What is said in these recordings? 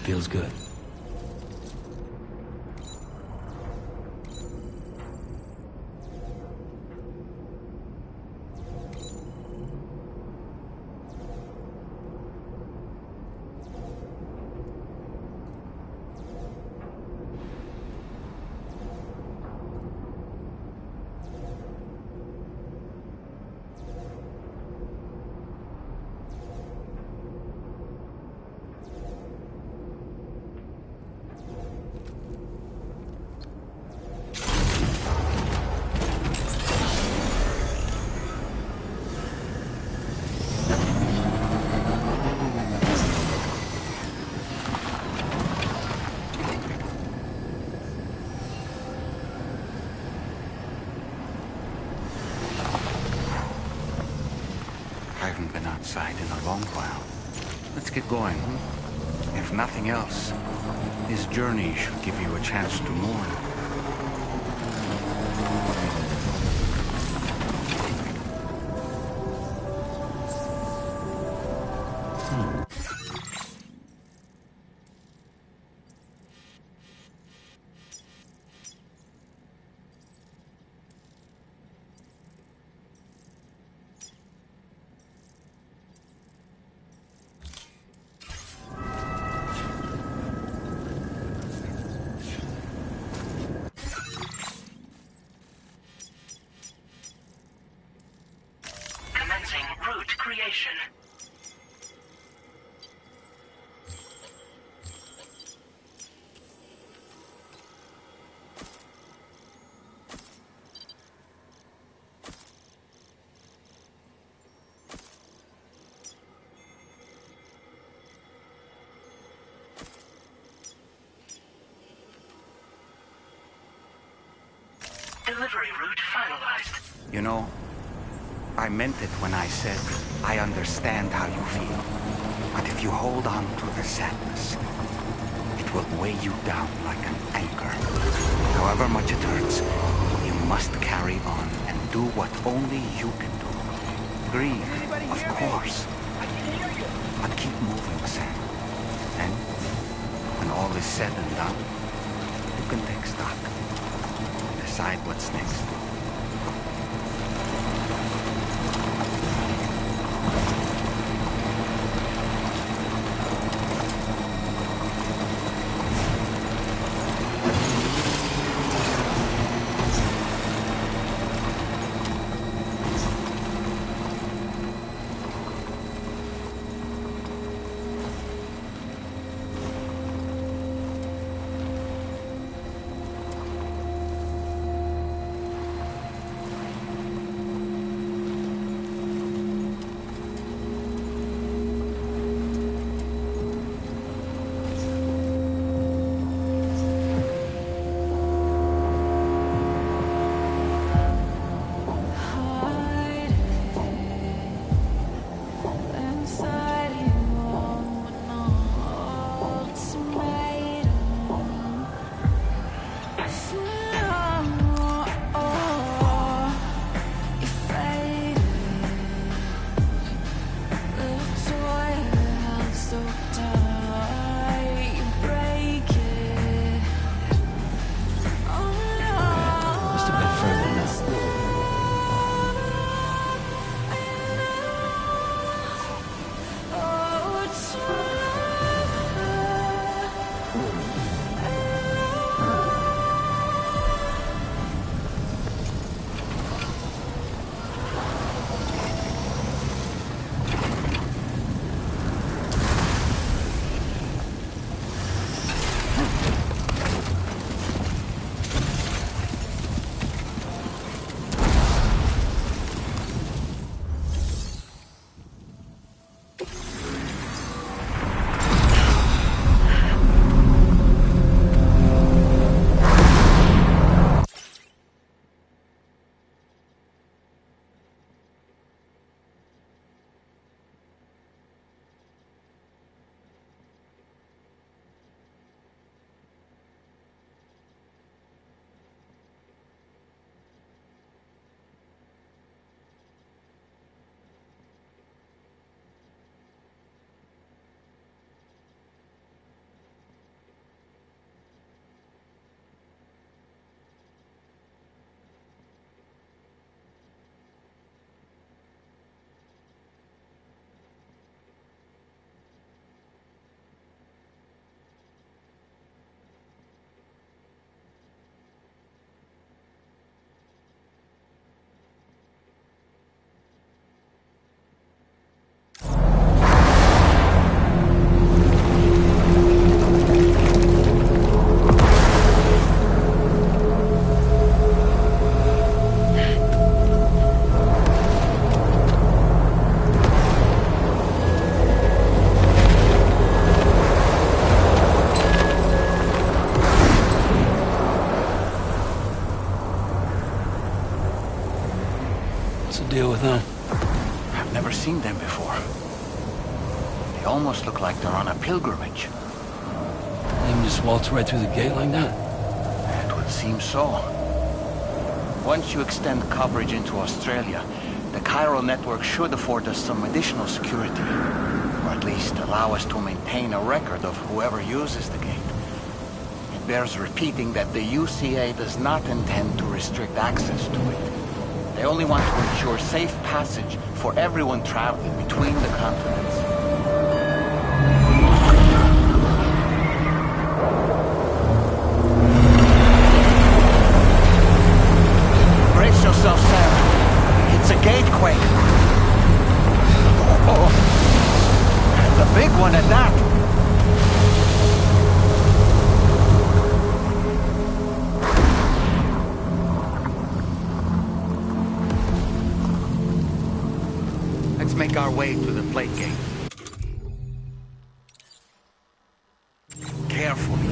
Feels good. I haven't been outside in a long while. Let's get going. If nothing else, this journey should give you a chance to mourn. Route creation. Delivery route finalized. You know, I meant it when I said, I understand how you feel. But if you hold on to the sadness, it will weigh you down like an anchor. However much it hurts, you must carry on and do what only you can do. Grieve, of course. But keep moving, Sam. And when all is said and done, you can take stock. Decide what's next. like they're on a pilgrimage. You just waltz right through the gate like that? It would seem so. Once you extend coverage into Australia, the Chiral network should afford us some additional security. Or at least allow us to maintain a record of whoever uses the gate. It bears repeating that the UCA does not intend to restrict access to it. They only want to ensure safe passage for everyone traveling between the continents. Brace yourself, Sam. It's a gatequake. Oh. And a big one at that. Let's make our way to the plate gate. Carefully.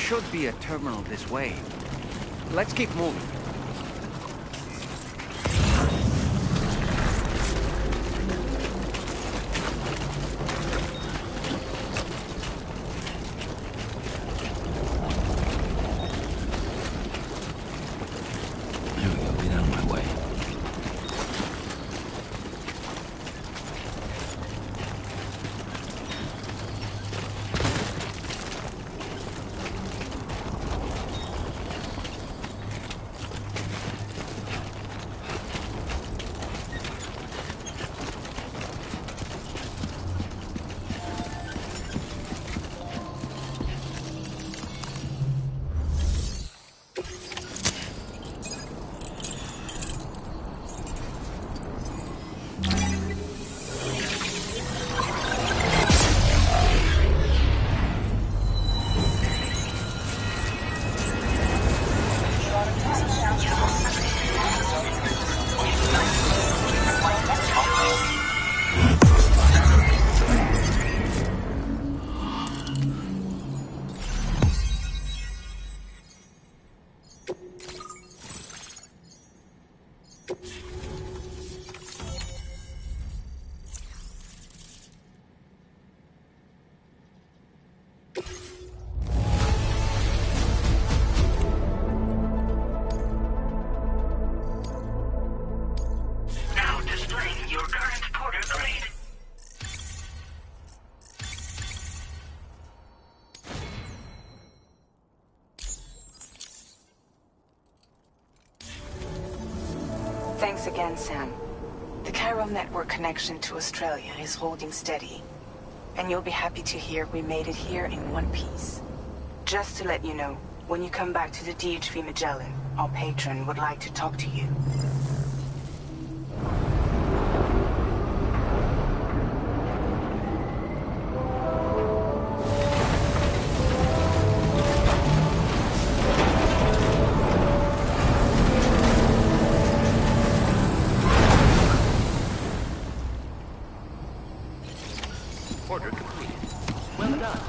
Should be a terminal this way. Let's keep moving. There we go, get out of my way. Thanks again, Sam. The Chiral network connection to Australia is holding steady. And you'll be happy to hear we made it here in one piece. Just to let you know, when you come back to the DHV Magellan, our patron would like to talk to you. Order completed. Well done.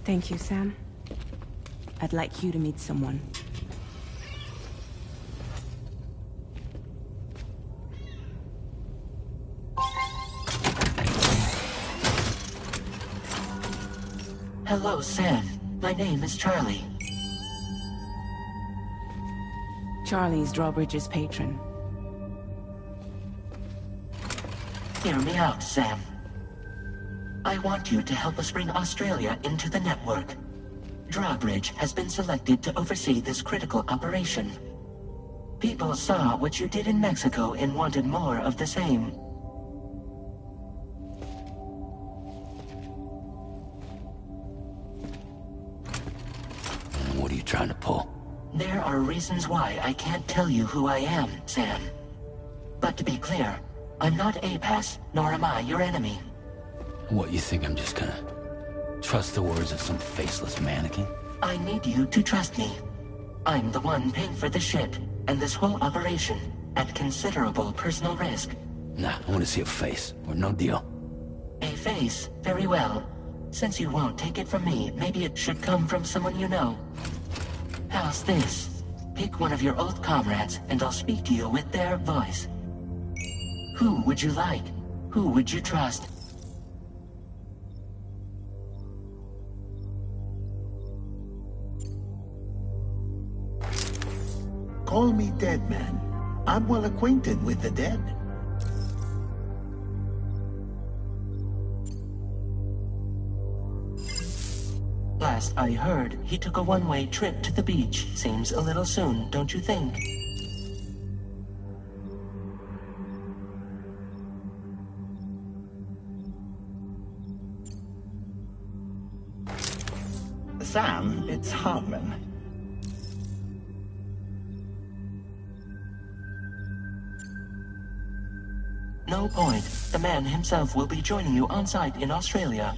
Thank you, Sam. I'd like you to meet someone. Hello, Sam. My name is Charlie. Charlie's Drawbridge's patron. Hear me out, Sam. I want you to help us bring Australia into the network. Drawbridge has been selected to oversee this critical operation. People saw what you did in Mexico and wanted more of the same. What are you trying to pull? There are reasons why I can't tell you who I am, Sam. But to be clear, I'm not APAS, nor am I your enemy. What, you think I'm just gonna trust the words of some faceless mannequin? I need you to trust me. I'm the one paying for the ship and this whole operation at considerable personal risk. Nah, I want to see a face, or no deal. A face? Very well. Since you won't take it from me, maybe it should come from someone you know. How's this? Pick one of your old comrades, and I'll speak to you with their voice. Who would you like? Who would you trust? Call me Dead Man. I'm well acquainted with the dead. Last I heard, he took a one-way trip to the beach. Seems a little soon, don't you think? Sam, it's Hartman. No point. The man himself will be joining you on site in Australia.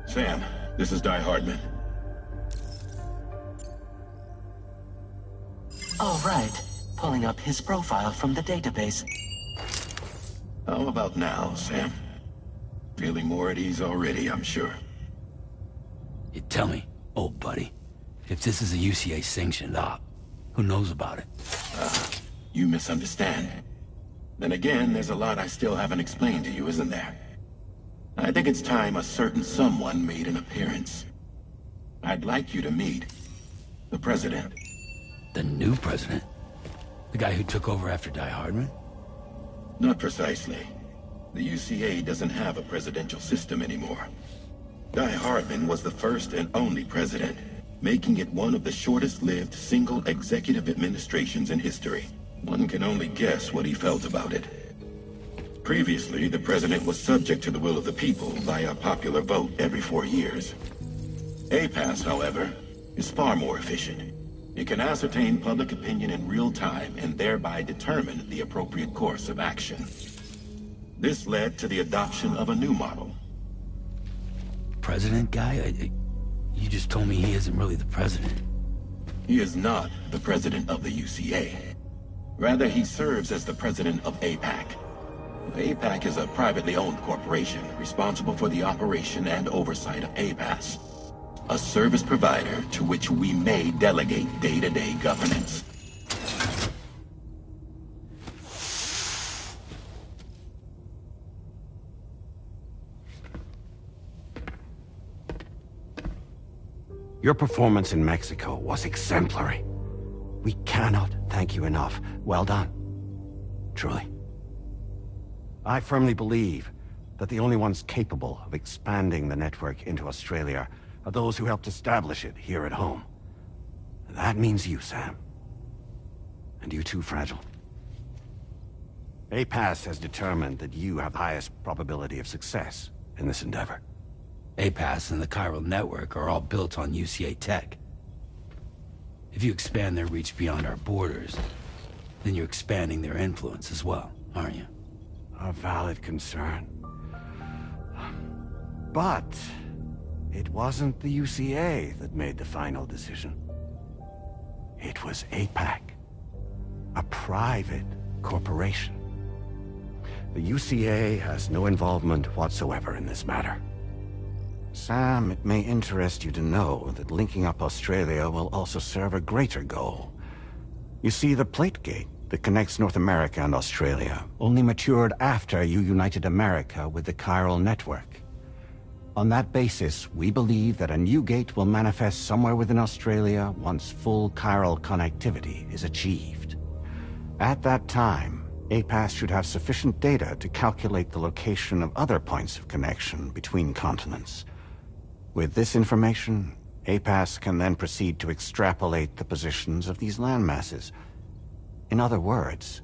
Sam, this is Die Hardman. All right. Pulling up his profile from the database. How about now, Sam? Feeling more at ease already, I'm sure. You tell me, old buddy, if this is a UCA sanctioned op, who knows about it? You misunderstand. Then again, there's a lot I still haven't explained to you, isn't there? I think it's time a certain someone made an appearance. I'd like you to meet the President. The new president? The guy who took over after Die Hardman? Not precisely. The UCA doesn't have a presidential system anymore. Die Hardman was the first and only president, making it one of the shortest-lived single executive administrations in history. One can only guess what he felt about it. Previously, the president was subject to the will of the people via popular vote every 4 years. APAS, however, is far more efficient. It can ascertain public opinion in real time and thereby determine the appropriate course of action. This led to the adoption of a new model. President guy? You just told me he isn't really the president. He is not the president of the UCA. Rather, he serves as the president of APAC. APAC is a privately owned corporation responsible for the operation and oversight of APAS, a service provider to which we may delegate day-to-day governance. Your performance in Mexico was exemplary. We cannot thank you enough. Well done. Truly. I firmly believe that the only ones capable of expanding the network into Australia are those who helped establish it here at home. That means you, Sam. And you too, Fragile. APAS has determined that you have the highest probability of success in this endeavor. APAS and the Chiral Network are all built on UCA tech. If you expand their reach beyond our borders, then you're expanding their influence as well, aren't you? A valid concern. But it wasn't the UCA that made the final decision. It was APAC, a private corporation. The UCA has no involvement whatsoever in this matter. Sam, it may interest you to know that linking up Australia will also serve a greater goal. You see, the Plate Gate that connects North America and Australia only matured after you united America with the Chiral Network. On that basis, we believe that a new gate will manifest somewhere within Australia once full chiral connectivity is achieved. At that time, APAS should have sufficient data to calculate the location of other points of connection between continents. With this information, APAS can then proceed to extrapolate the positions of these landmasses. In other words,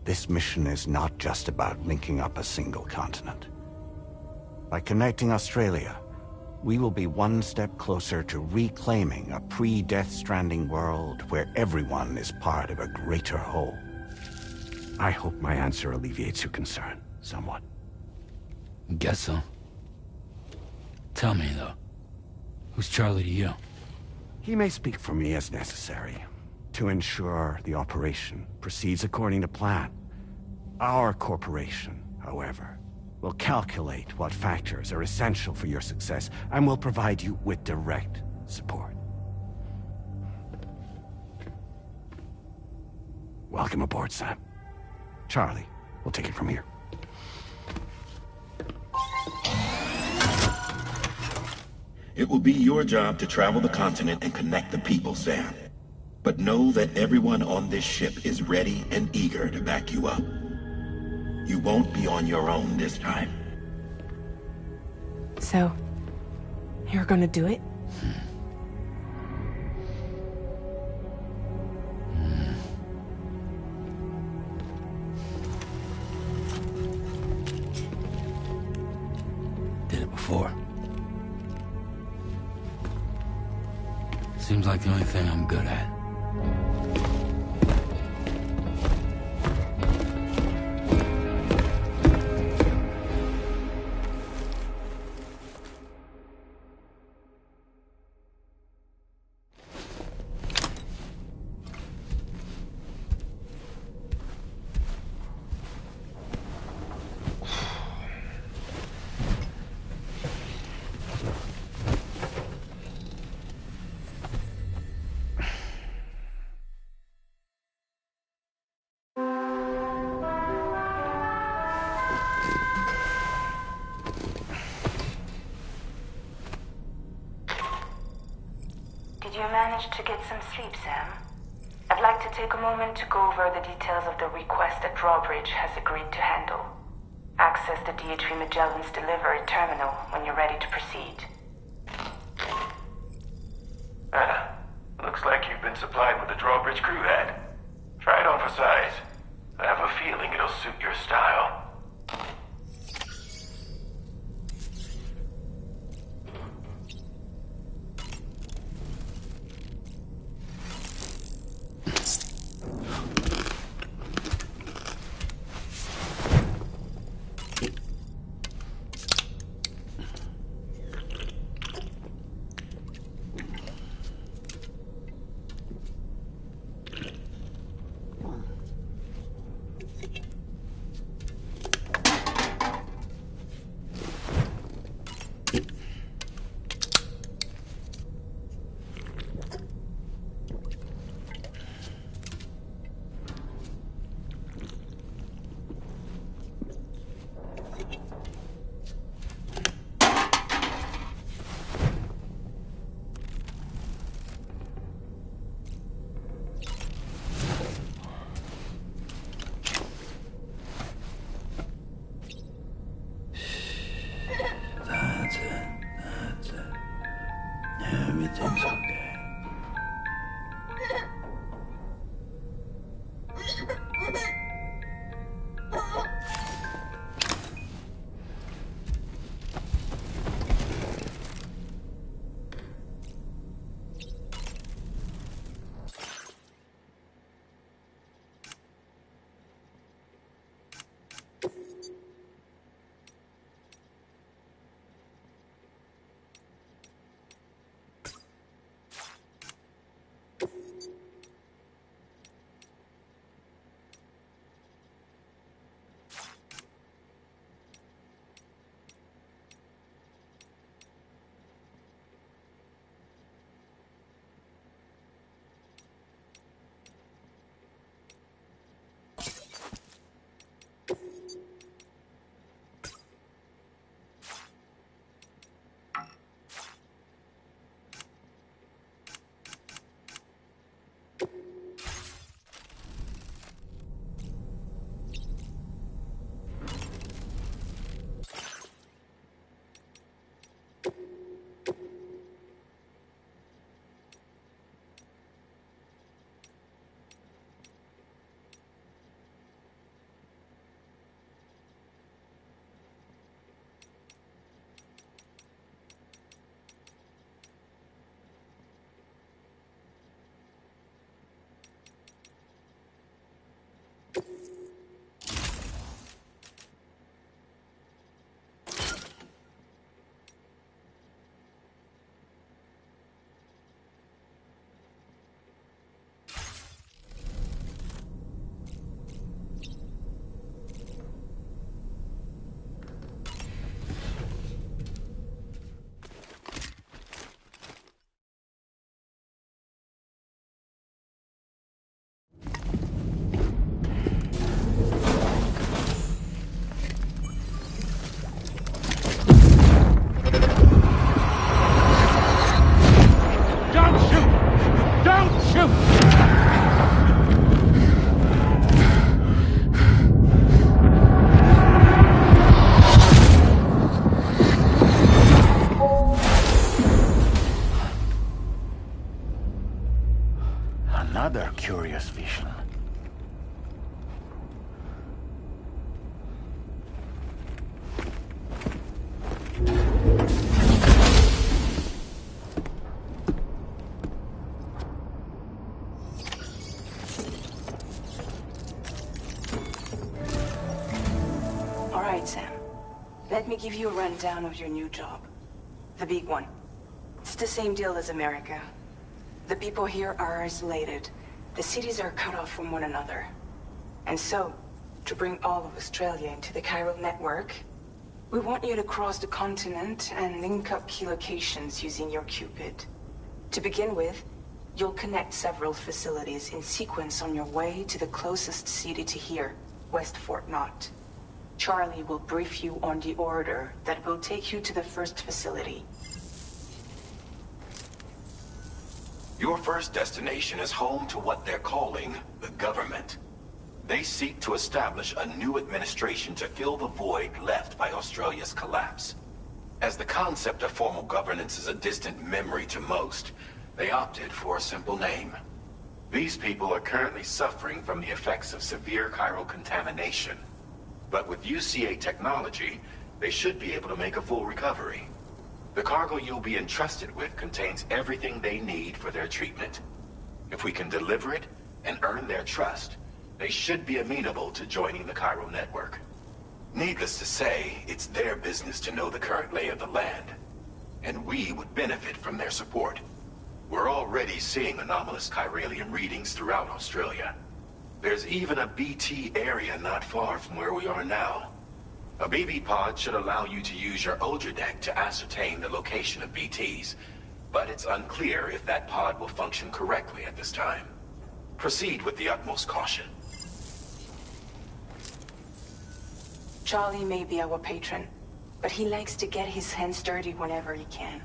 this mission is not just about linking up a single continent. By connecting Australia, we will be one step closer to reclaiming a pre-Death Stranding world where everyone is part of a greater whole. I hope my answer alleviates your concern somewhat. Guess so. Tell me, though, who's Charlie to you? He may speak for me as necessary to ensure the operation proceeds according to plan. Our corporation, however, will calculate what factors are essential for your success and will provide you with direct support. Welcome aboard, Sam. Charlie, we'll take it from here. It will be your job to travel the continent and connect the people, Sam. But know that everyone on this ship is ready and eager to back you up. You won't be on your own this time. So, you're gonna do it? Did it before. Seems like the only thing I'm good at. Did you manage to get some sleep, Sam? I'd like to take a moment to go over the details of the request that Drawbridge has agreed to handle. Access the DHV Magellan's delivery terminal when you're ready to proceed. Looks like you've been supplied with a Drawbridge crew head. Try it on for size. I have a feeling it'll suit your style. Alright, Sam. Let me give you a rundown of your new job. The big one. It's the same deal as America. The people here are isolated. The cities are cut off from one another. And so, to bring all of Australia into the chiral network, we want you to cross the continent and link up key locations using your Cupid. To begin with, you'll connect several facilities in sequence on your way to the closest city to here, West Fort Knott. Charlie will brief you on the order that will take you to the first facility. Your first destination is home to what they're calling the government. They seek to establish a new administration to fill the void left by Australia's collapse. As the concept of formal governance is a distant memory to most, they opted for a simple name. These people are currently suffering from the effects of severe chiral contamination. But with UCA technology, they should be able to make a full recovery. The cargo you'll be entrusted with contains everything they need for their treatment. If we can deliver it and earn their trust, they should be amenable to joining the chiral network. Needless to say, it's their business to know the current lay of the land, and we would benefit from their support. We're already seeing anomalous chiralium readings throughout Australia. There's even a BT area not far from where we are now. A BB pod should allow you to use your Ultra deck to ascertain the location of BTs, but it's unclear if that pod will function correctly at this time. Proceed with the utmost caution. Charlie may be our patron, but he likes to get his hands dirty whenever he can.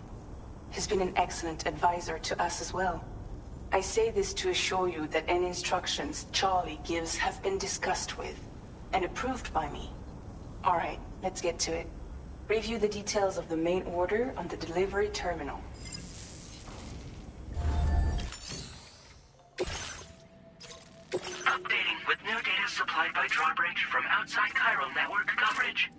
He's been an excellent advisor to us as well. I say this to assure you that any instructions Charlie gives have been discussed with and approved by me. All right, let's get to it. Review the details of the main order on the delivery terminal. Updating with new data supplied by Drawbridge from outside chiral network coverage.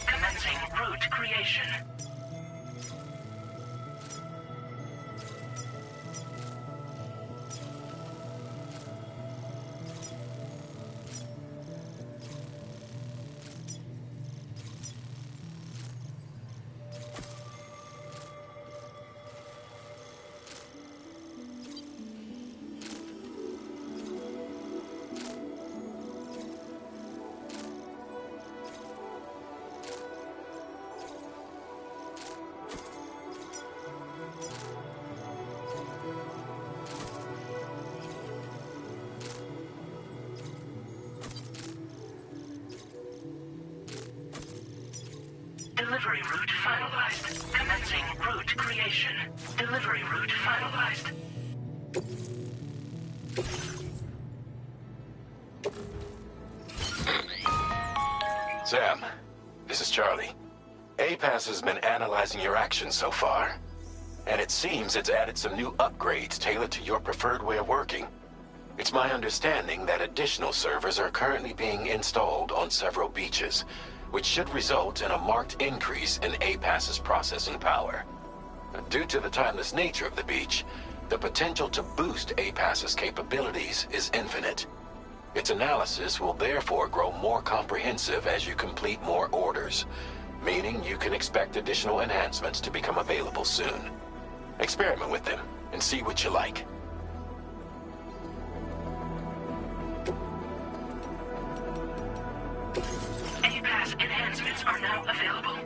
Commencing route creation. Delivery route finalized. Commencing route creation. Delivery route finalized. Sam, this is Charlie. APAS has been analyzing your actions so far, and it seems it's added some new upgrades tailored to your preferred way of working. It's my understanding that additional servers are currently being installed on several beaches, which should result in a marked increase in APAS's processing power. Due to the timeless nature of the beach, the potential to boost APAS's capabilities is infinite. Its analysis will therefore grow more comprehensive as you complete more orders, meaning you can expect additional enhancements to become available soon. Experiment with them and see what you like. APAS enhancements are now available.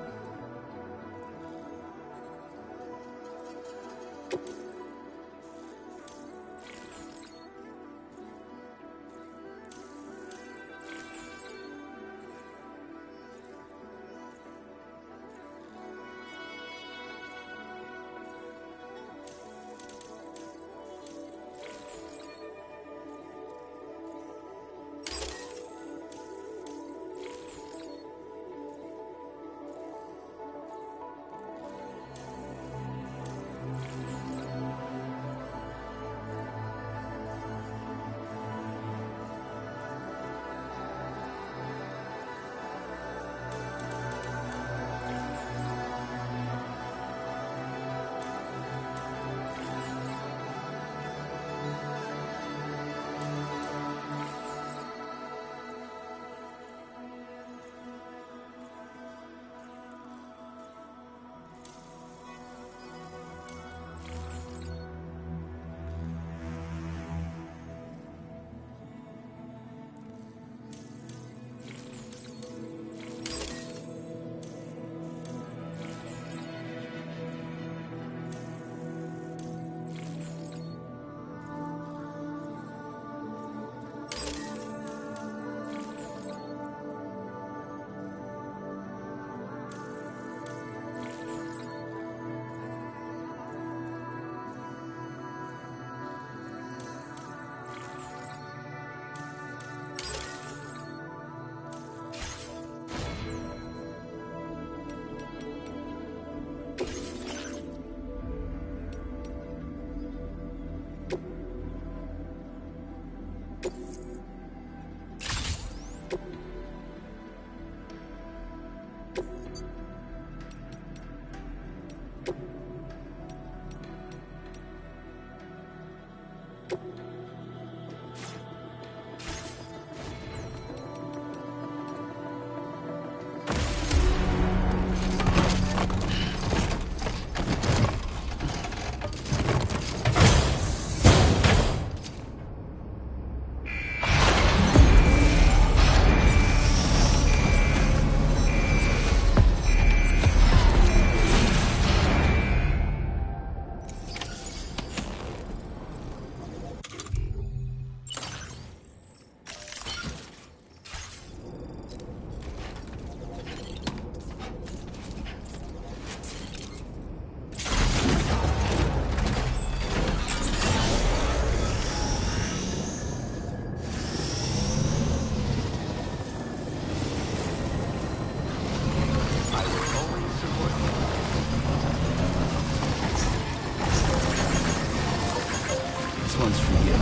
This one's for you.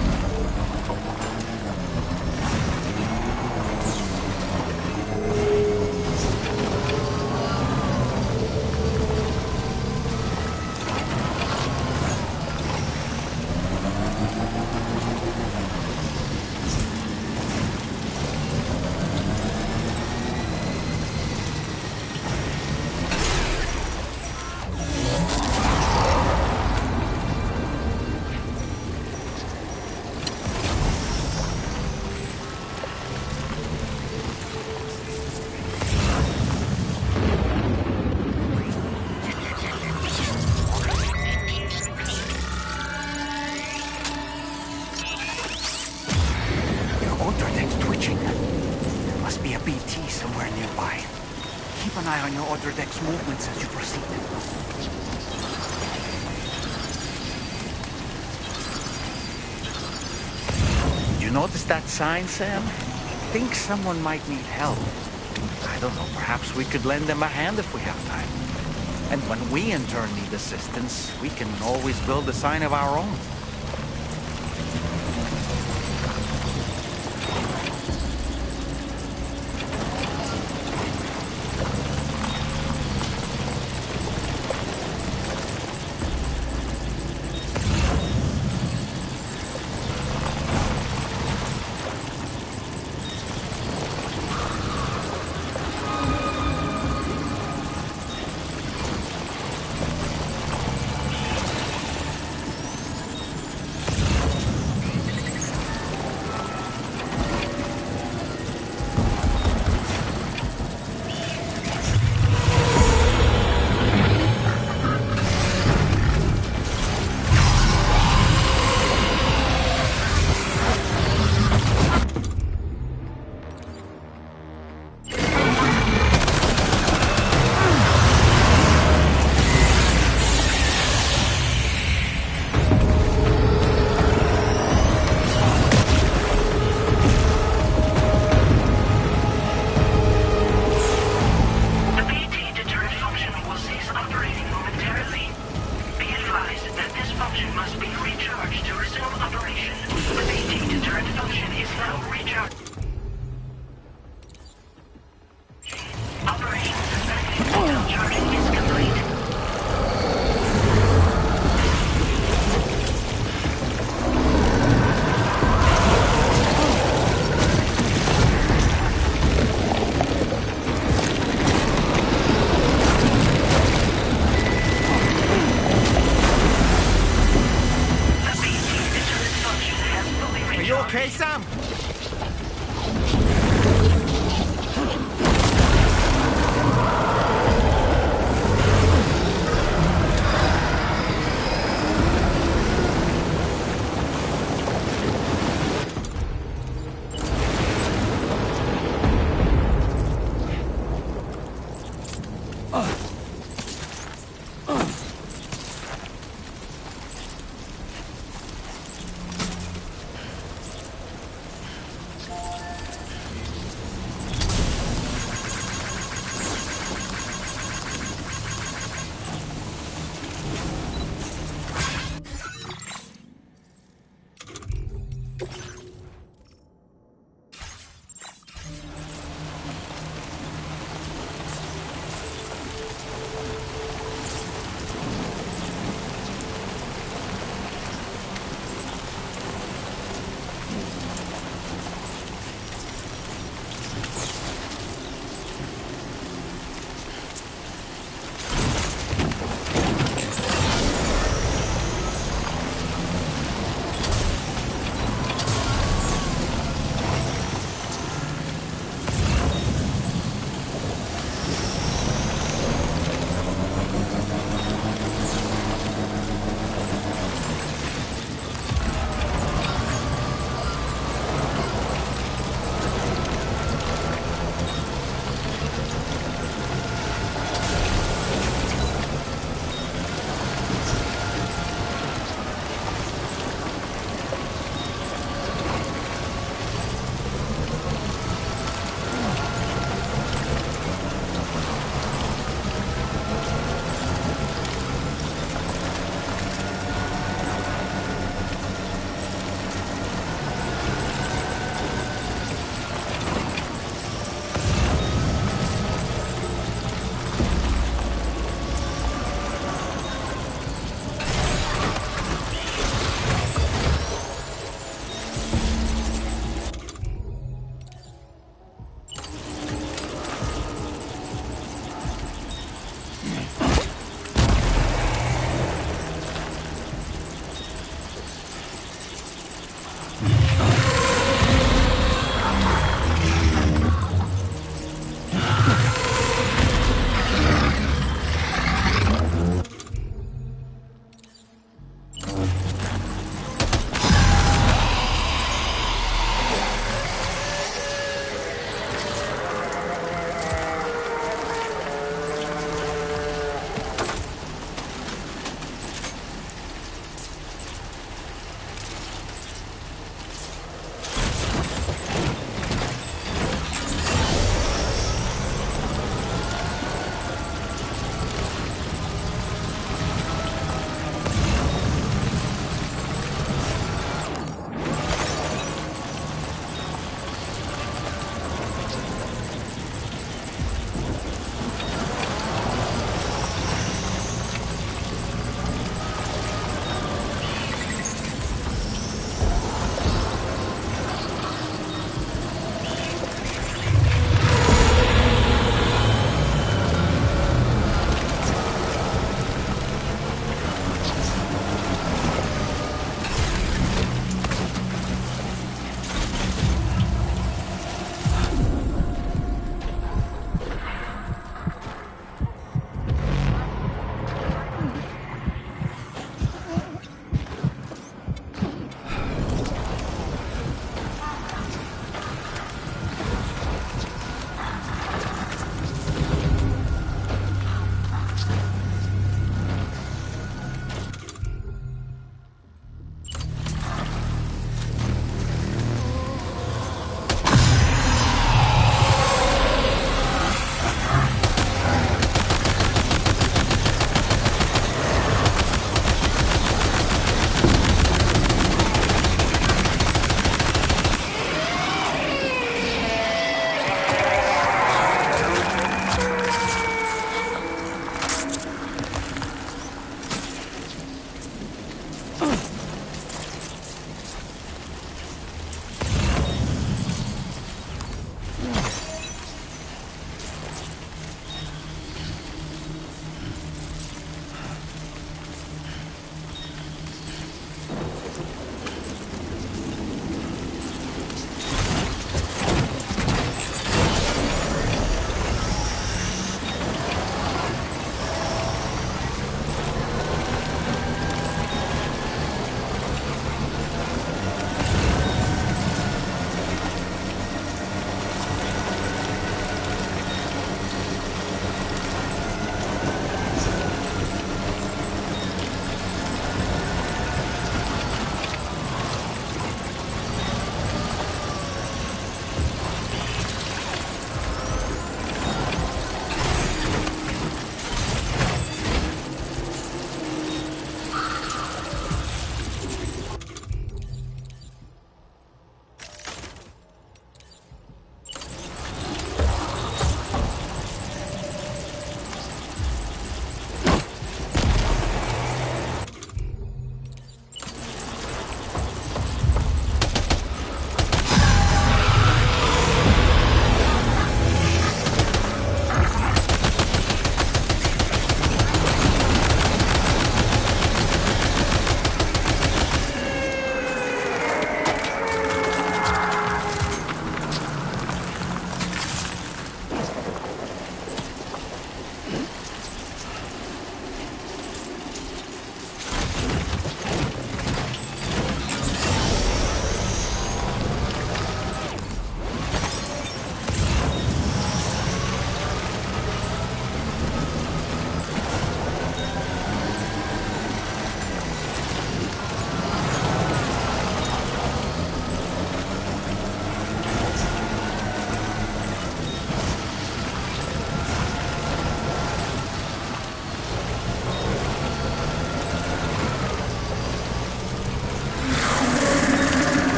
BT somewhere nearby. Keep an eye on your other deck's movements as you proceed. Did you notice that sign, Sam? Think someone might need help. I don't know, perhaps we could lend them a hand if we have time. And when we in turn need assistance, we can always build a sign of our own.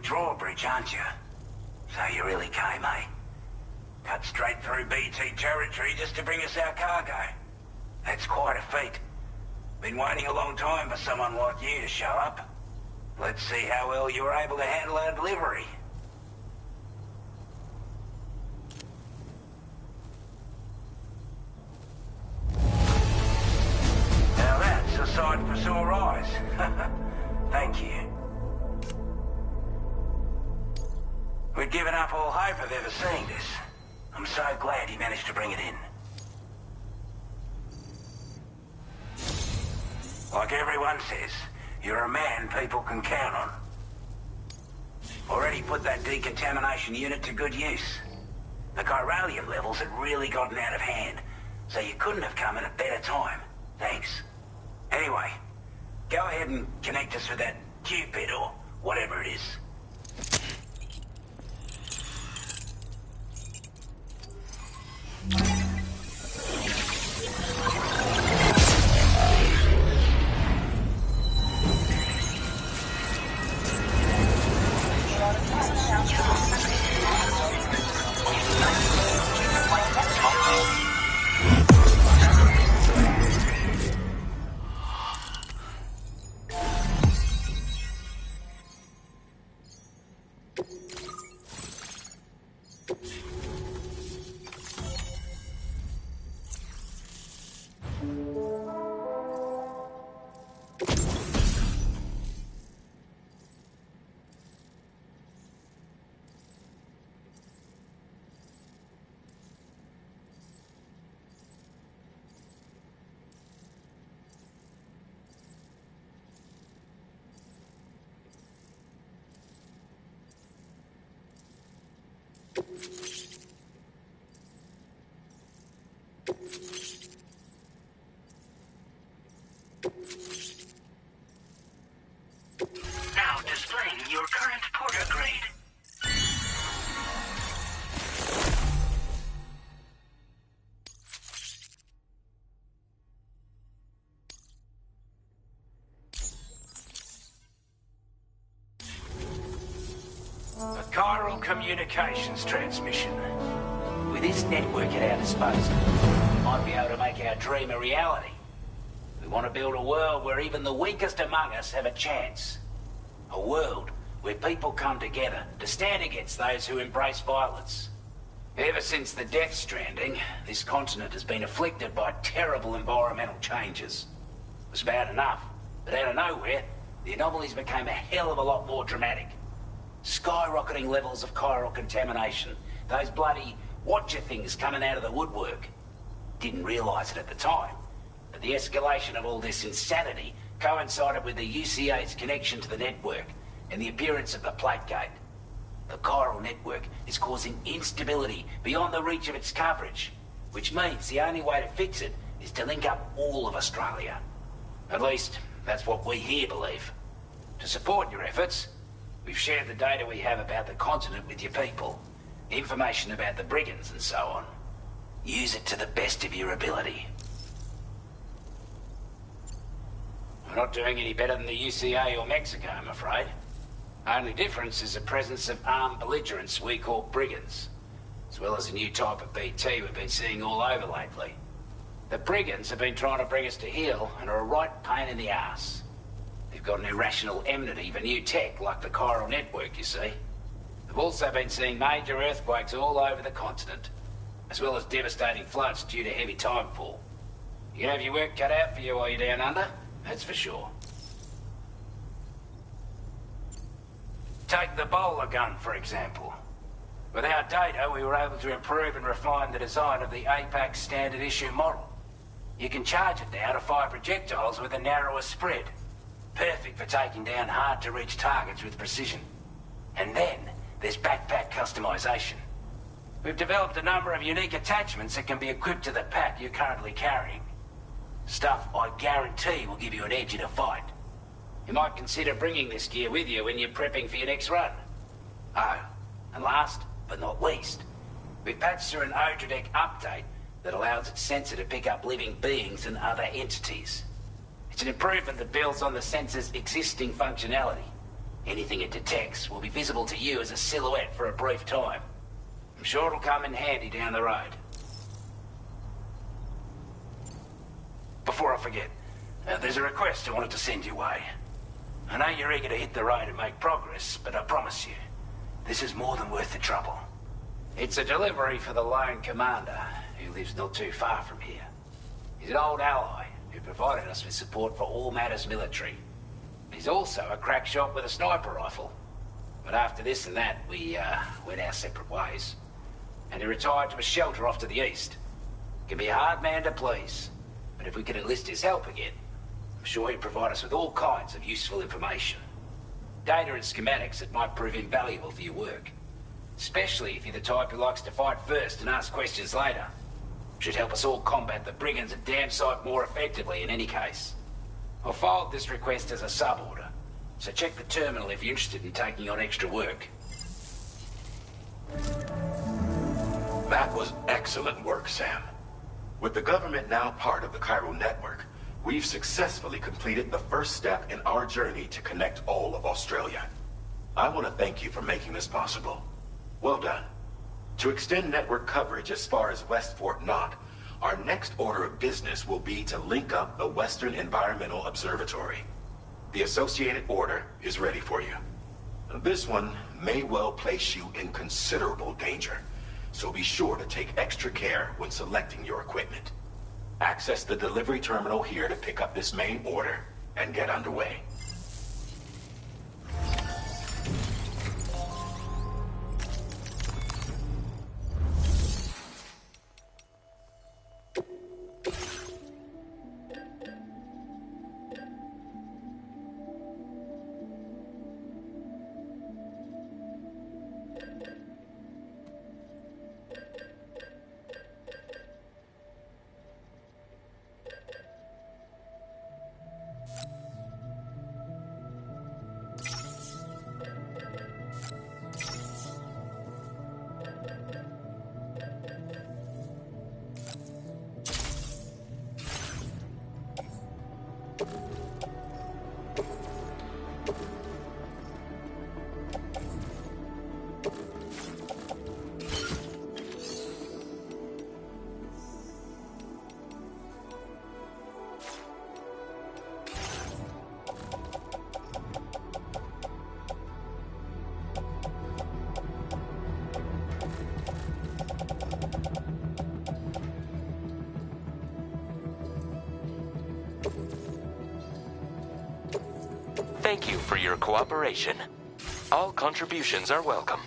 Drawbridge, aren't you? So you really came, eh? Cut straight through BT territory just to bring us our cargo. That's quite a feat. Been waiting a long time for someone like you to show up. Let's see how well you were able to handle our delivery. Now that's a sight for sore eyes. Thank you. We'd given up all hope of ever seeing this. I'm so glad you managed to bring it in. Like everyone says, you're a man people can count on. Already put that decontamination unit to good use. The chiralium levels had really gotten out of hand, so you couldn't have come at a better time. Thanks. Anyway, go ahead and connect us with that Cupid or whatever it is. Now displaying your current porter grade. A chiral communications transmission. With this network at our disposal, we might be able to make our dream a reality. We want to build a world where even the weakest among us have a chance. A world where people come together to stand against those who embrace violence. Ever since the Death Stranding, this continent has been afflicted by terrible environmental changes. It was bad enough, but out of nowhere, the anomalies became a hell of a lot more dramatic. Skyrocketing levels of chiral contamination. Those bloody watcher things coming out of the woodwork. Didn't realise it at the time, but the escalation of all this insanity coincided with the UCA's connection to the network and the appearance of the Plategate. The chiral network is causing instability beyond the reach of its coverage, which means the only way to fix it is to link up all of Australia. At least, that's what we here believe. To support your efforts, we've shared the data we have about the continent with your people. Information about the brigands and so on. Use it to the best of your ability. We're not doing any better than the UCA or Mexico, I'm afraid. Only difference is the presence of armed belligerents we call brigands, as well as a new type of BT we've been seeing all over lately. The brigands have been trying to bring us to heel and are a right pain in the ass. They've got an irrational enmity for new tech like the chiral network, you see. They've also been seeing major earthquakes all over the continent, as well as devastating floods due to heavy timefall. You can have your work cut out for you while you're down under, that's for sure. Take the bowler gun, for example. With our data, we were able to improve and refine the design of the APAC standard issue model. You can charge it now to fire projectiles with a narrower spread. Perfect for taking down hard-to-reach targets with precision. And then, there's backpack customization. We've developed a number of unique attachments that can be equipped to the pack you're currently carrying. Stuff I guarantee will give you an edge in a fight. You might consider bringing this gear with you when you're prepping for your next run. Oh, and last but not least, we've patched through an Odradek update that allows its sensor to pick up living beings and other entities. It's an improvement that builds on the sensor's existing functionality. Anything it detects will be visible to you as a silhouette for a brief time. I'm sure it'll come in handy down the road. Before I forget, there's a request I wanted to send your way. I know you're eager to hit the road and make progress, but I promise you, this is more than worth the trouble. It's a delivery for the Lone Commander, who lives not too far from here. He's an old ally who provided us with support for all matters military. He's also a crack shot with a sniper rifle. But after this and that, we went our separate ways. And he retired to a shelter off to the east. Can be a hard man to please, but if we can enlist his help again, I'm sure he'll provide us with all kinds of useful information. Data and schematics that might prove invaluable for your work. Especially if you're the type who likes to fight first and ask questions later. Should help us all combat the brigands a damn sight more effectively in any case. I'll filed this request as a sub-order, so check the terminal if you're interested in taking on extra work. That was excellent work, Sam. With the government now part of the Chiral network, we've successfully completed the first step in our journey to connect all of Australia. I want to thank you for making this possible. Well done. To extend network coverage as far as West Fort Knott, our next order of business will be to link up the Western Environmental Observatory. The associated order is ready for you. This one may well place you in considerable danger, so be sure to take extra care when selecting your equipment. Access the delivery terminal here to pick up this main order and get underway. Thank you for your cooperation. All contributions are welcome.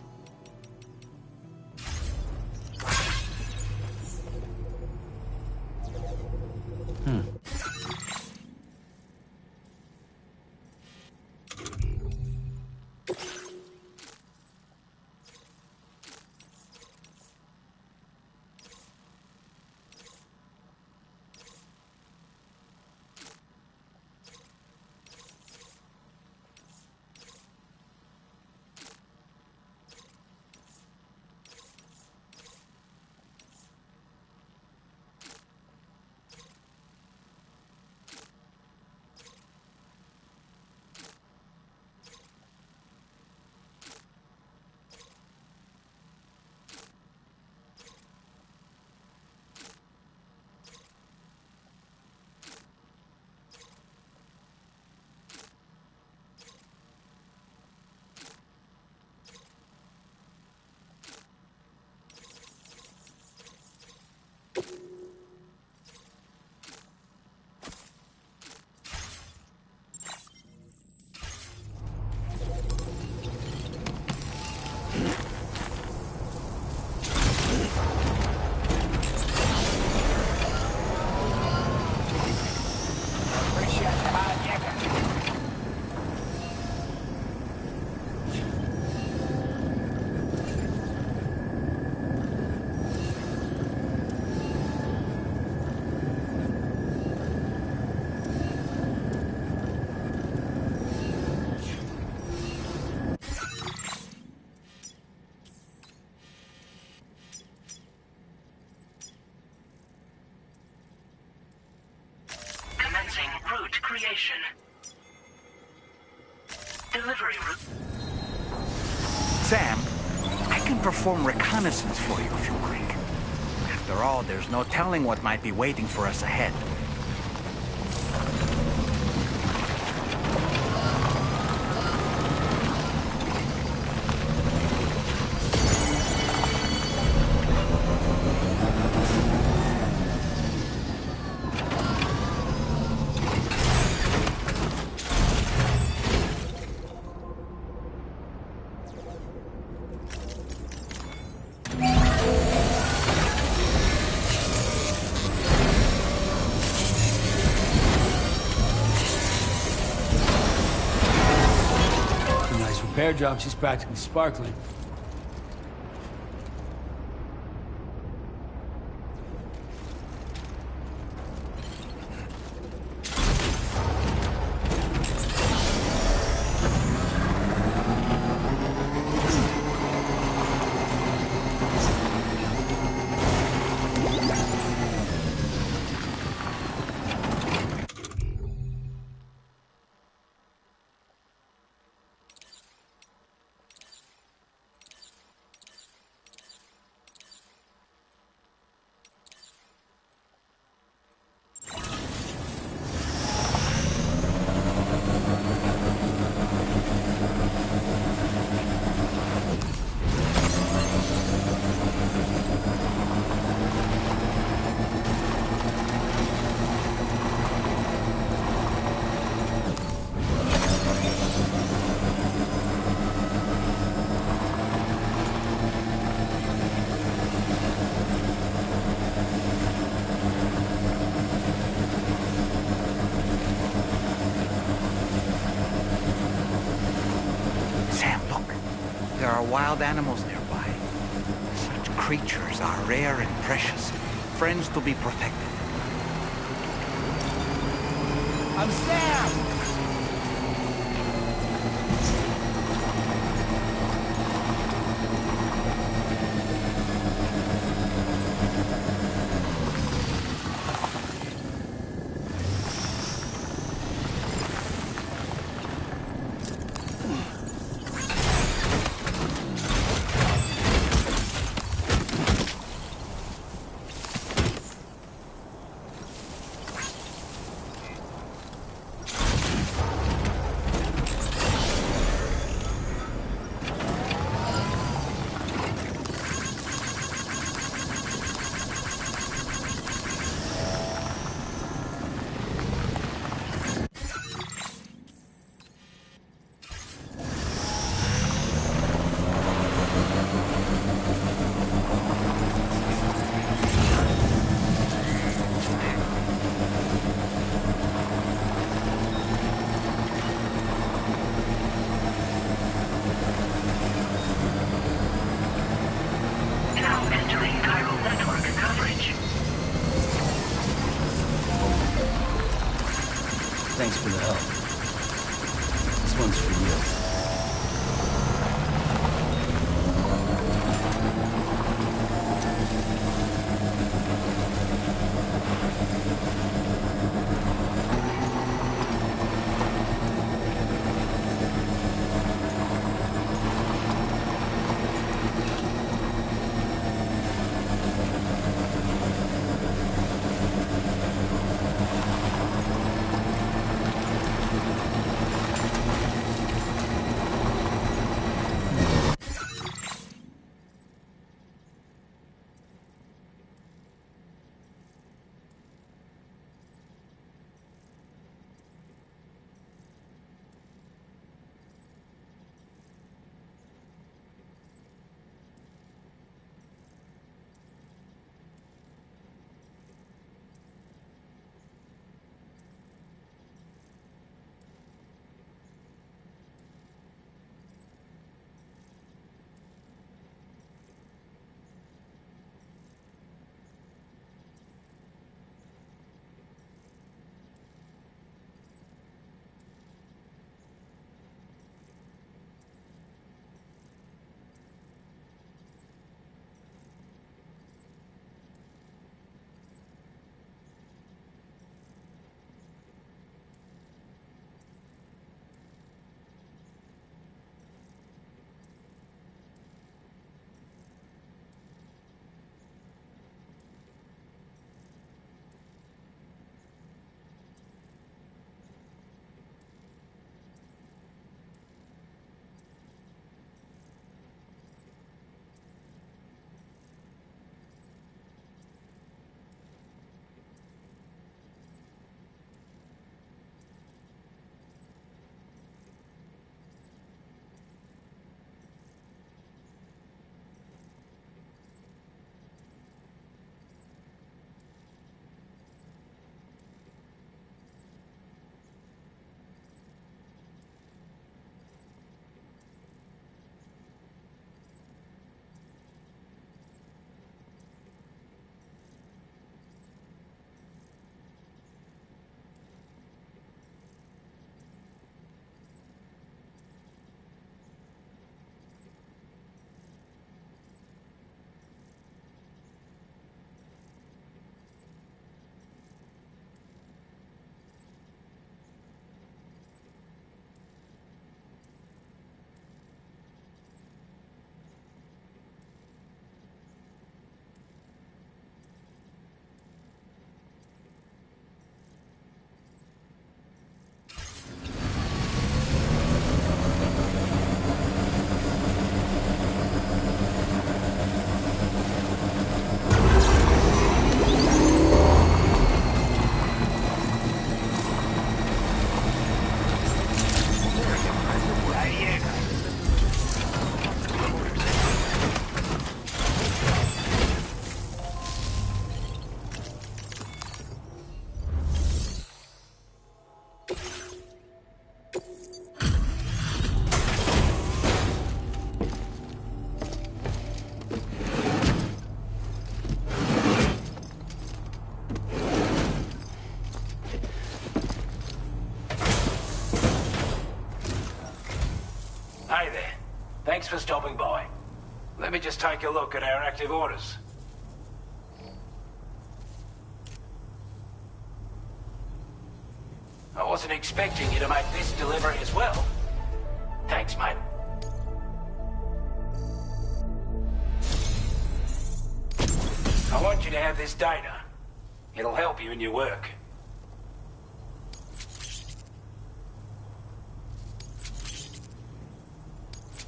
Route creation. Delivery route. Sam, I can perform reconnaissance for you if you like. After all, there's no telling what might be waiting for us ahead. repair job, she's practically sparkling. Wild animals nearby. Such creatures are rare and precious, friends to be protected. I'm Sam! Thanks for the help. This one's for you. Hey there. Thanks for stopping by. Let me just take a look at our active orders. I wasn't expecting you to make this delivery as well. Thanks, mate. I want you to have this data. It'll help you in your work.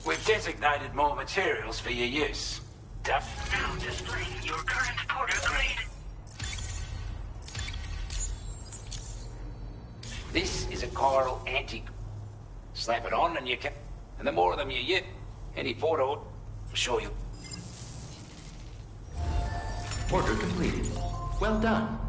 We've designated more materials for your use. Duff? Now displaying your current Porter grade. This is a chiral anti... Slap it on and you can... And the more of them you use, any Porter... I'm sure you... Order completed. Well done.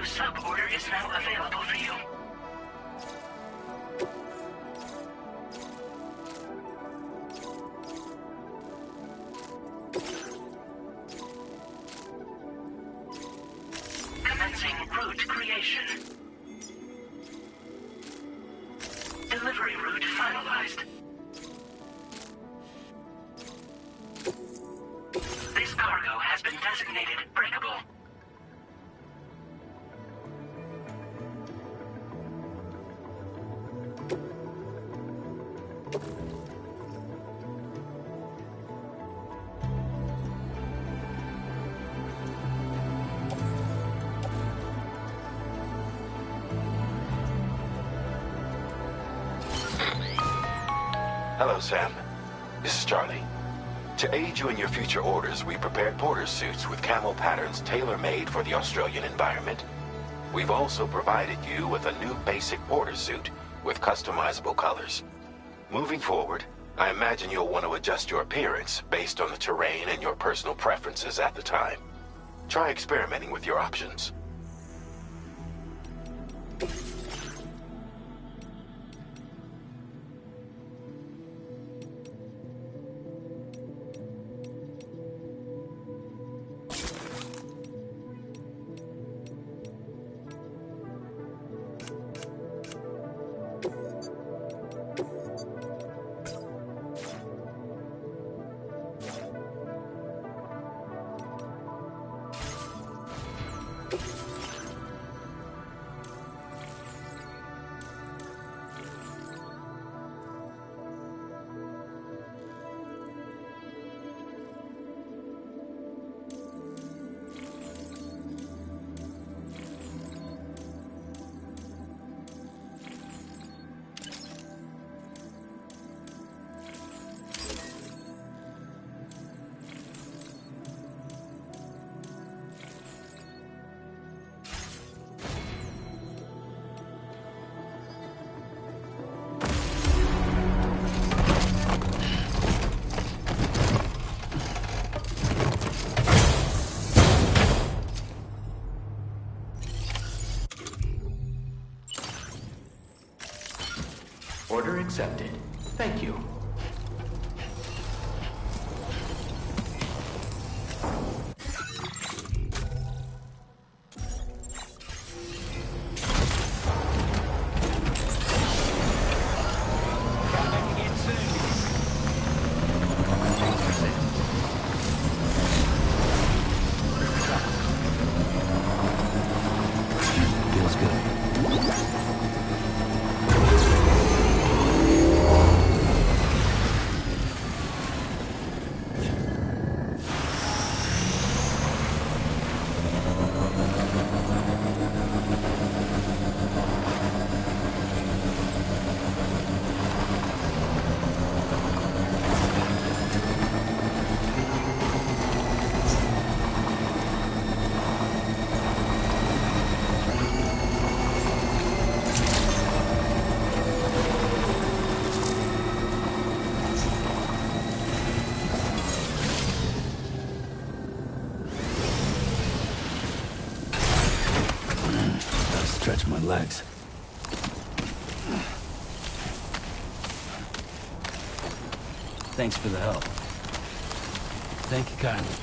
Sub-order is now available for you. Commencing route creation. Delivery route finalized. This cargo has been designated breakable. Hello, Sam. This is Charlie. To aid you in your future orders, we prepared porter suits with camo patterns tailor-made for the Australian environment. We've also provided you with a new basic porter suit with customizable colors. Moving forward, I imagine you'll want to adjust your appearance based on the terrain and your personal preferences at the time. Try experimenting with your options. Order accepted. Thank you. Feels good. Gotta stretch my legs. Thanks for the help. Thank you kindly.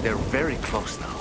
They're very close now.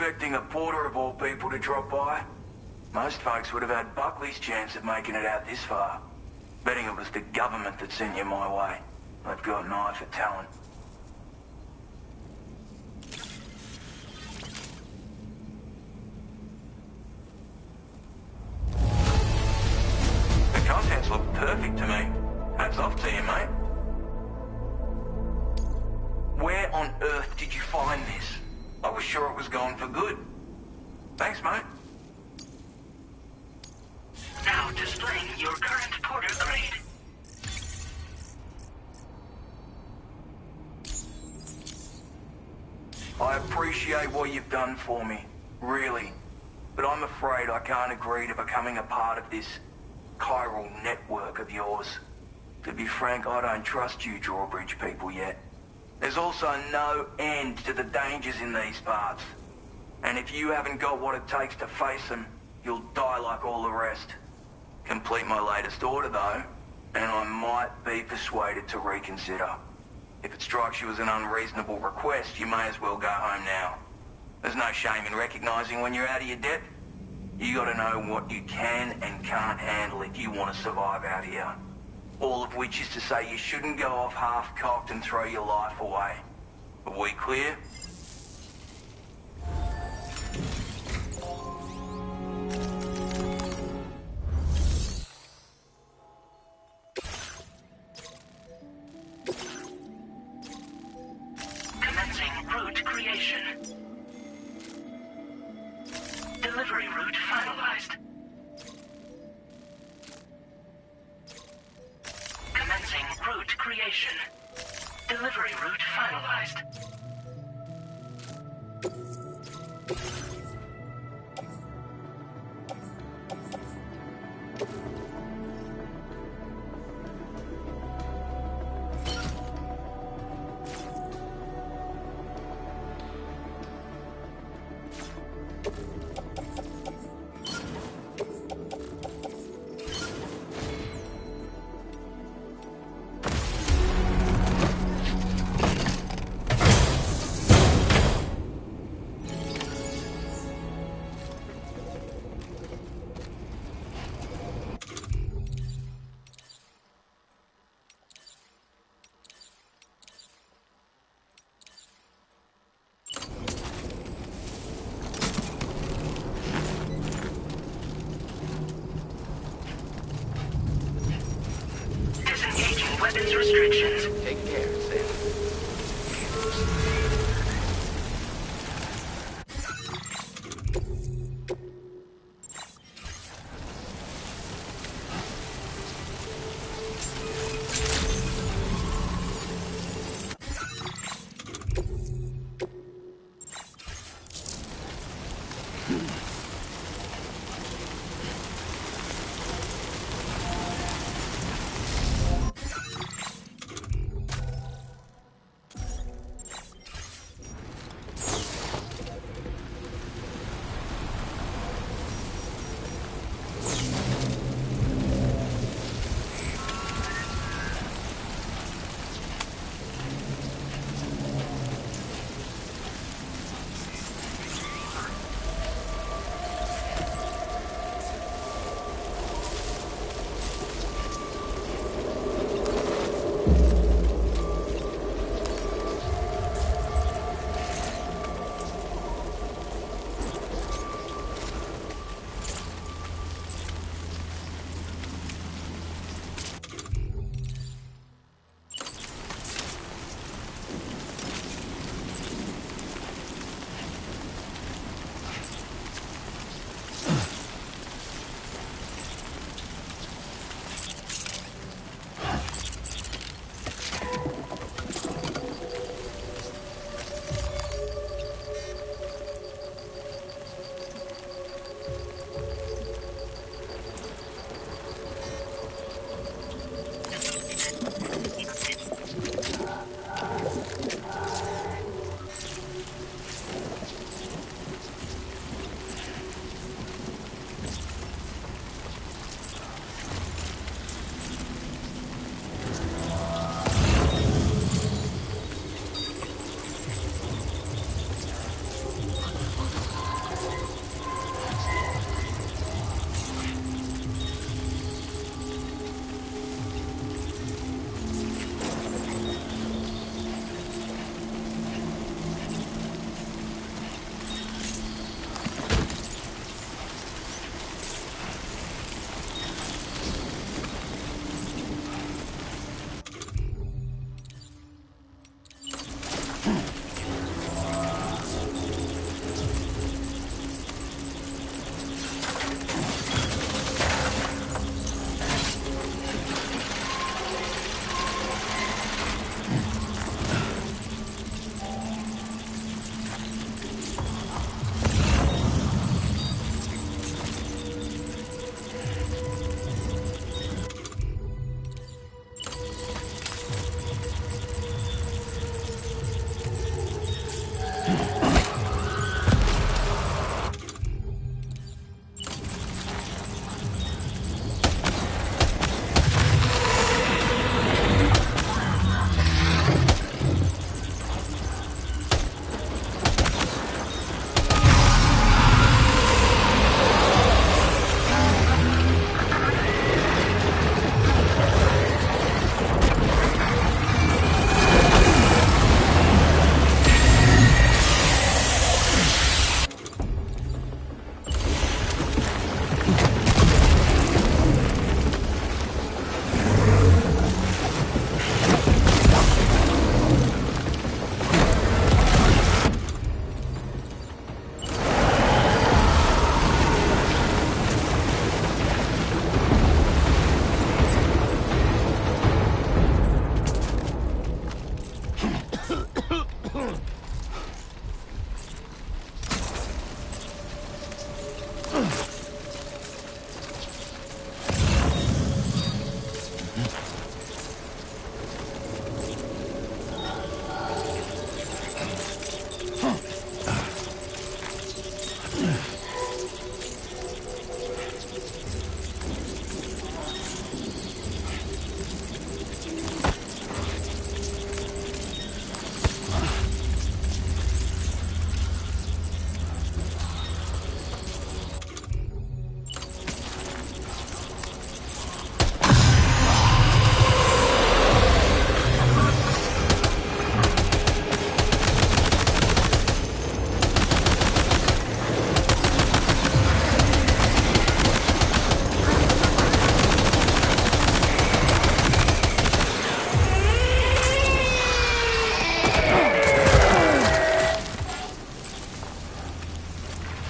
expecting a porter of all people to drop by. Most folks would have had Buckley's chance of making it out this far. Betting it was the government that sent you my way. They've got an eye for talent. The contents look perfect to me. Hats off to you, mate. Where on earth did you find this? I was sure it was gone for good. Thanks, mate. Now displaying your current porter grade. I appreciate what you've done for me, really. But I'm afraid I can't agree to becoming a part of this chiral network of yours. To be frank, I don't trust you Drawbridge people yet. There's also no end to the dangers in these parts. And if you haven't got what it takes to face them, you'll die like all the rest. Complete my latest order, though, and I might be persuaded to reconsider. If it strikes you as an unreasonable request, you may as well go home now. There's no shame in recognizing when you're out of your depth. You gotta know what you can and can't handle if you want to survive out here. All of which is to say you shouldn't go off half-cocked and throw your life away. Are we clear? Commencing route creation. Delivery route finalized. Commencing route creation. Delivery route finalized. Disengaging weapons restrictions. Take care, Sam.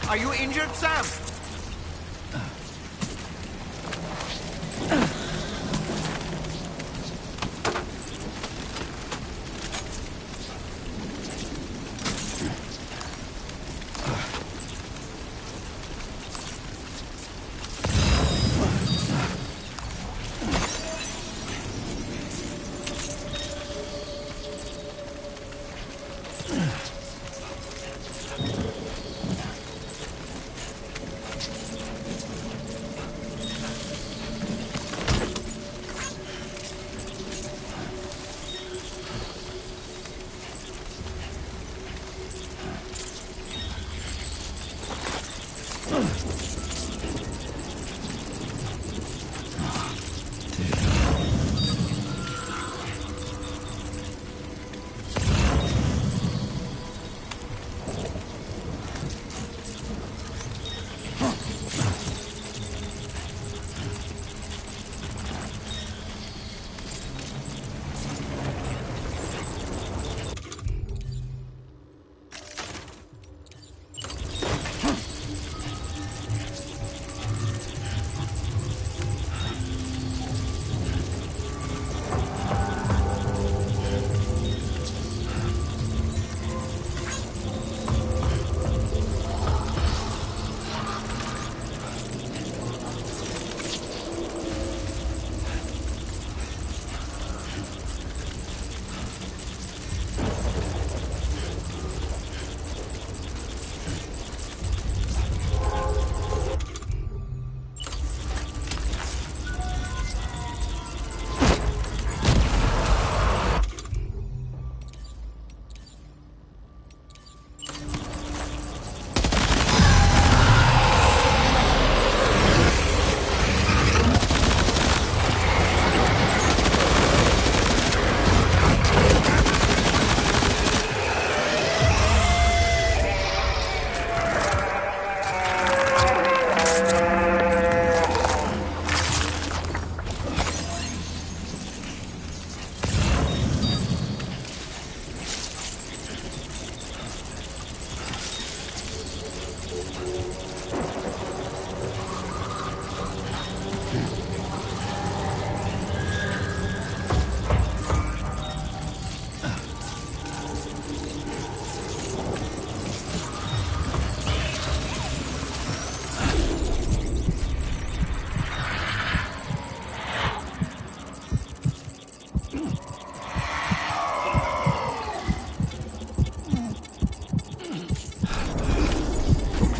Are you injured, Sam?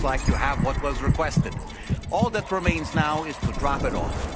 like you have what was requested. All that remains now is to drop it off.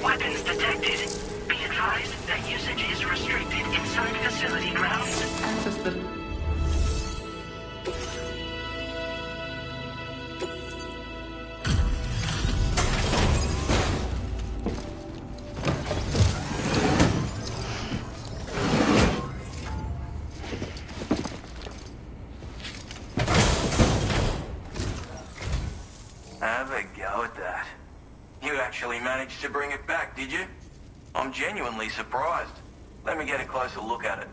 Weapons detected. Be advised that usage is restricted inside facility grounds. Access the... Have a go at that. You actually managed to bring it back, did you? I'm genuinely surprised. Let me get a closer look at it.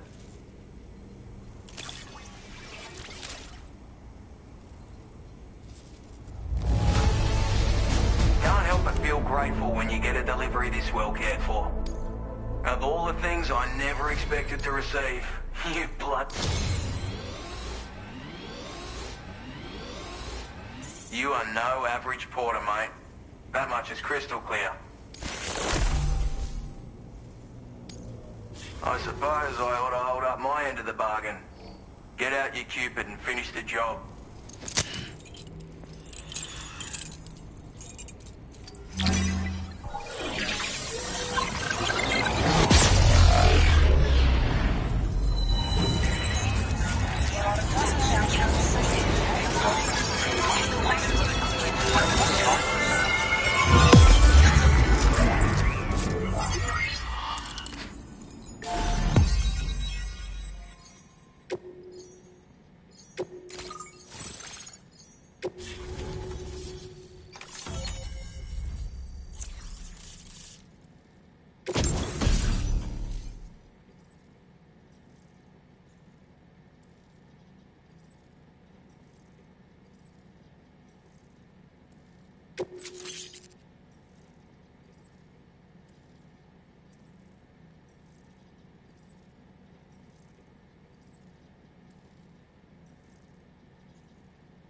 Can't help but feel grateful when you get a delivery this well cared for. Of all the things I never expected to receive, you blood... You are no average porter, mate. That much is crystal clear. I suppose I ought to hold up my end of the bargain. Get out your Cupid and finish the job.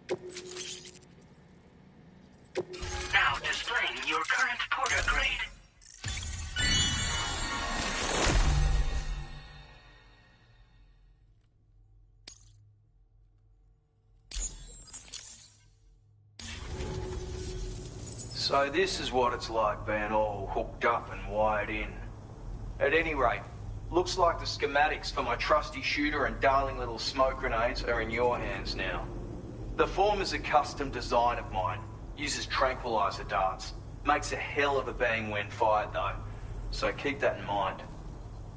Now displaying your current porter grade. So this is what it's like being all hooked up and wired in. At any rate, looks like the schematics for my trusty shooter and darling little smoke grenades are in your hands now. The former's a custom design of mine. Uses tranquilizer darts. Makes a hell of a bang when fired though. So keep that in mind.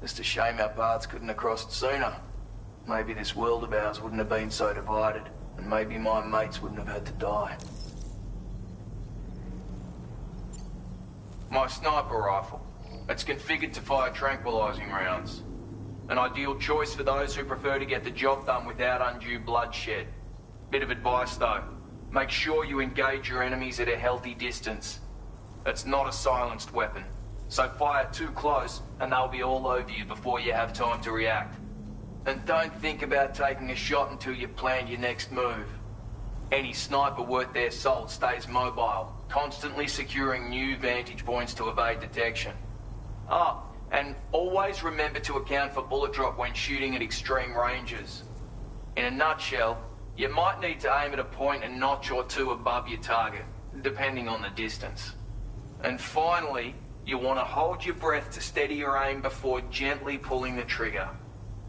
Just a shame our paths couldn't have crossed sooner. Maybe this world of ours wouldn't have been so divided, and maybe my mates wouldn't have had to die. My sniper rifle. It's configured to fire tranquilizing rounds. An ideal choice for those who prefer to get the job done without undue bloodshed. Bit of advice though. Make sure you engage your enemies at a healthy distance. It's not a silenced weapon, so fire too close and they'll be all over you before you have time to react. And don't think about taking a shot until you've planned your next move. Any sniper worth their salt stays mobile, constantly securing new vantage points to evade detection. Ah, and always remember to account for bullet drop when shooting at extreme ranges. In a nutshell, you might need to aim at a point a notch or two above your target, depending on the distance. And finally, you want to hold your breath to steady your aim before gently pulling the trigger.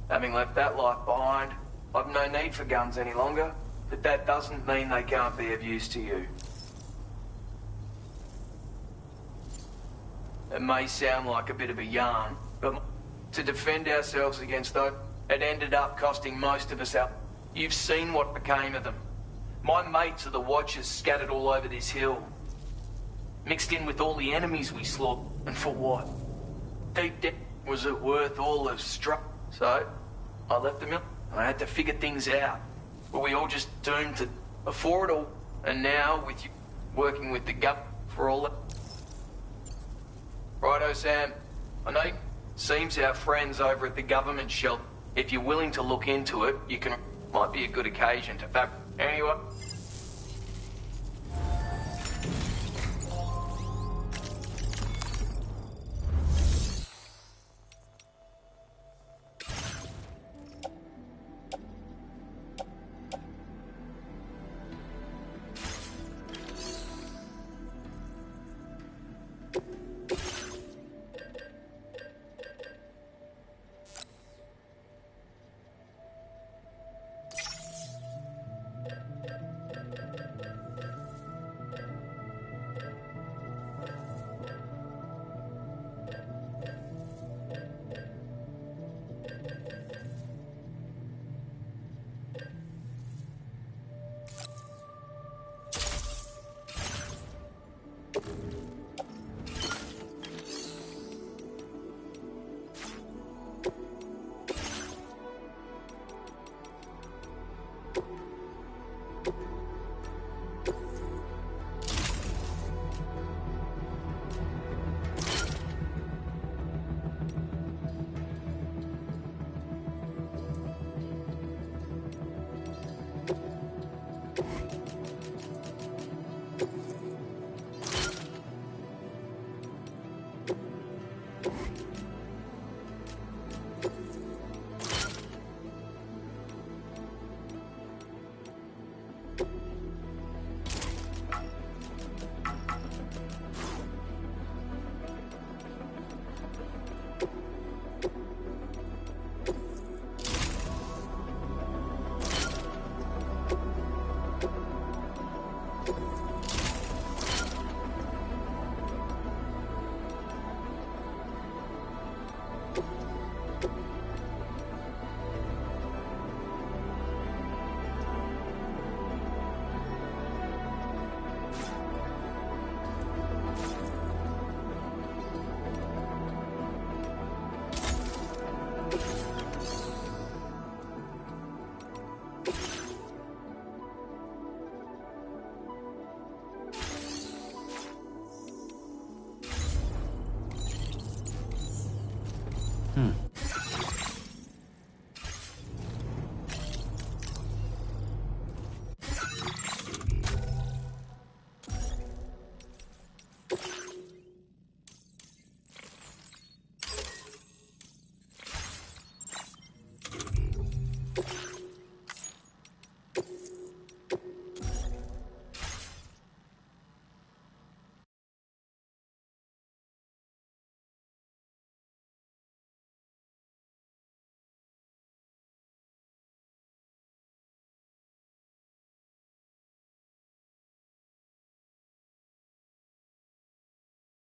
Having left that life behind, I've no need for guns any longer, but that doesn't mean they can't be of use to you. It may sound like a bit of a yarn, but to defend ourselves against those, it ended up costing most of us our... You've seen what became of them. My mates are the Watchers scattered all over this hill. Mixed in with all the enemies we slaughtered, and for what? Deep down, was it worth all the So, I left them in. I had to figure things out. Were we all just doomed to afford it all? And now, with you working with the government for all that... Righto, Sam. I know seems our friends over at the government shelter. If you're willing to look into it, you can... Might be a good occasion to fact... Anyway...